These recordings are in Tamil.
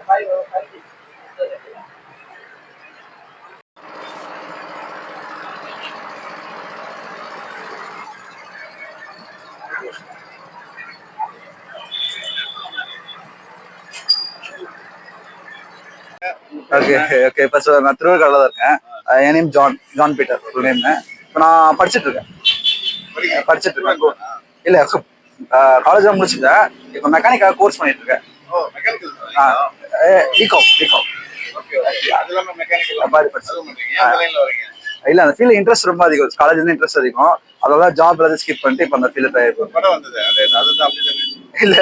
Okay okay. இப்போ நான் திருவள்ளுவரில் தான் இருக்கேன். என் name John Peter full name. இப்போ நான் படிச்சுட்டு இருக்கேன். இல்லை, காலேஜ் தான் முடிச்சுட்டேன். இப்போ மெக்கானிக்காக கோர்ஸ் பண்ணிட்டு இருக்கேன். பிகாம் இல்ல, அந்த ஃபீல்ட் இன்ட்ரெஸ்ட் ரொம்ப அதிகம். காலேஜ்ல இன்ட்ரெஸ்ட் அதிகம். அதெல்லாம் ஜாப் எல்லாத்தையும் ஸ்கிப் பண்ணிட்டு இப்போ அந்த ஃபீல்ட் ட்ரை இல்ல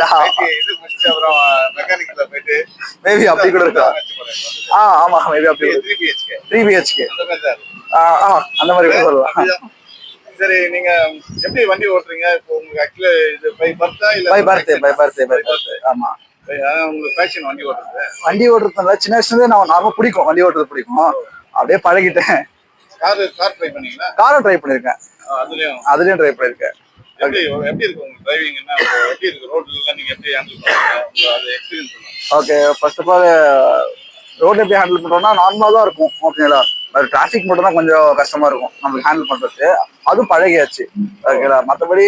மேபி அப்படி கூட இருக்கா? ஆமா, மேபி அப்படி 3 BHK அந்த மாதிரி கூட சொல்லலாம். சரி, நீங்க எப்படி வண்டி ஓட்டுறீங்க? இப்போ உங்களுக்கு ஆக்சுவலா இது பை பர்த். ஆமா, உங்களுக்கு பேஷன் வண்டி ஓட்டுறது. வண்டி ஓட்டுறதுல சின்ன வயசுல நான் நார்மலா பிடிக்கும், வண்டி ஓட்டுறது பிடிக்கும். அப்படியே பழகிட்டேன். கார் ட்ரை பண்ணீங்களா? காரும் ட்ரை பண்ணிருக்கேன். அதுலயும் ட்ரை பண்ணிருக்கேன். எப்படி இருக்கு உங்க டிரைவிங்? என்ன எப்படி இருக்கு ரோட்ல எல்லாம் நீங்க எப்படி ஹேண்டில் பண்றீங்க? அது எக்ஸ்பீரியன்ஸ் சொல்லுங்க. Okay, first of all road எப்படி ஹேண்டில் பண்றோம்னா நார்மலா தான் இருக்கும். ஓகேங்களா, டிராஃபிக் மட்டும் தான் கொஞ்சம் கஷ்டமா இருக்கும் நம்மளுக்கு ஹேண்டில் பண்றது. அதுவும் பழகியாச்சு. ஓகேங்களா, மற்றபடி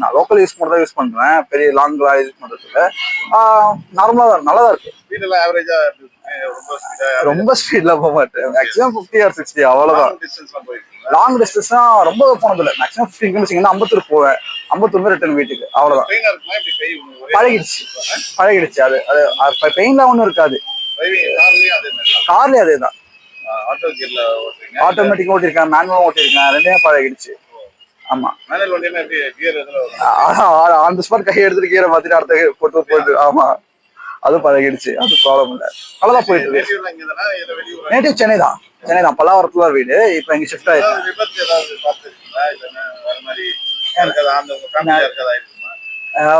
நான் லோக்கல் யூஸ் மட்டும் தான் யூஸ் பண்றேன். பெரிய லாங்லாம் யூஸ் பண்றதுக்கு நார்மலா தான், நல்லா தான் இருக்கு. ஸ்பீடெல்லாம் ஆவரேஜா ரொம்ப ஸ்பீட்ல போக மாட்டேன். மேக்ஸிமம் 50 or 60 அவ்வளவுதான். லாங் டிஸ்டன்ஸ் ரொம்ப போனதில்லை. மேக்ஸிமம் 15 கிலோமீட்டர் அம்பத்தூர் போவேன். அம்பத்தூர் ரிட்டர்ன் வீட்டுக்கு, அவ்வளவுதான். பழகிடுச்சு. அது பெயின்லாம் ஒன்றும் இருக்காது. கார்லயே அதேதான். ஆட்டோமேட்டிக் ஓட்டிருக்கேன், மேனுவல் ஓட்டிருக்கேன், ரெண்டுமே பழகிடுச்சு. ஆமா, ஆன் தி ஸ்பாட் கை எடுத்துட்டு கீரை மாத்திட்டு அடுத்த போட்டு ஆமா, அது பழகிடுச்சு. அது ப்ராப்ளம் இல்லை, நல்லாதான் போயிட்டு இருக்கு. நேட்டிவ் சென்னை தான், பல்லாவரத்துல வீடு. இப்ப இங்க ஷிஃப்ட் ஆயிருக்கு.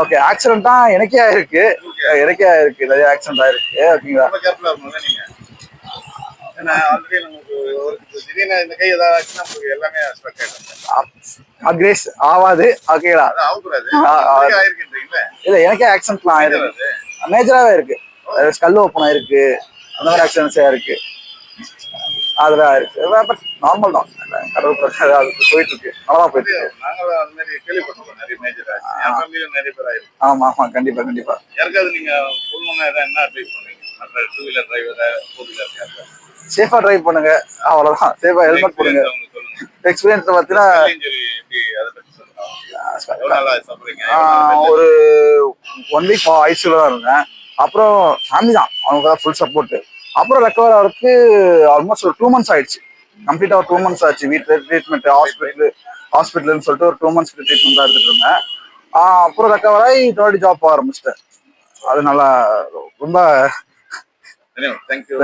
ஓகே, ஆக்சிடென்ட் தான் எனக்கே ஆயிருக்கு. நிறைய ஆக்சிடென்ட் ஆயிருக்கு. ஓகேங்களா, கிரேஸ் ஆவாது. ஓகேங்களா, இல்ல எனக்கே ஆக்சிடென்ட்லாம் ஆயிருக்கு. மேஜராவே இருக்கு. ஸ்கல் ஓப்பன் ஆயிருக்கு. அந்த மாதிரி ஆக்சிடென்ட்ஸ் ஆயிருக்கு. அதெல்லாம் இருக்கு. பட் நார்மல் தான். கடவுள் போயிட்டு இருக்கு, நல்லா போயிட்டு இருக்கு. ஆமா, கண்டிப்பா. சேஃபா டிரைவ் பண்ணுங்க, அவ்வளவுதான். சேஃபா ஹெல்மெட் போடுங்க. எக்ஸ்பீரியன்ஸ் பார்த்தீங்கன்னா ஒரு 1 வீக் ஐசியூல தான் இருந்தேன். அப்புறம் ஃபேமிலி தான், அவங்க தான் ஃபுல் சப்போர்ட். அப்புறம் ரெக்கவர் ஆகிறதுக்கு ஆல்மோஸ்ட் ஒரு 2 months ஆயிடுச்சு. கம்ப்ளீட்டா ஒரு 2 months ஆச்சு. வீட்டுல ட்ரீட்மெண்ட், ஹாஸ்பிட்டல்னு சொல்லிட்டு ஒரு 2 months ட்ரீட்மெண்ட் தான் எடுத்துட்டு இருந்தேன். அப்புறம் ரெக்கவர் ஆகி தேர்ட் ஜாப் போக ஆரம்பிச்சிட்டேன். அது நல்லா ரொம்ப தேங்க்யூ.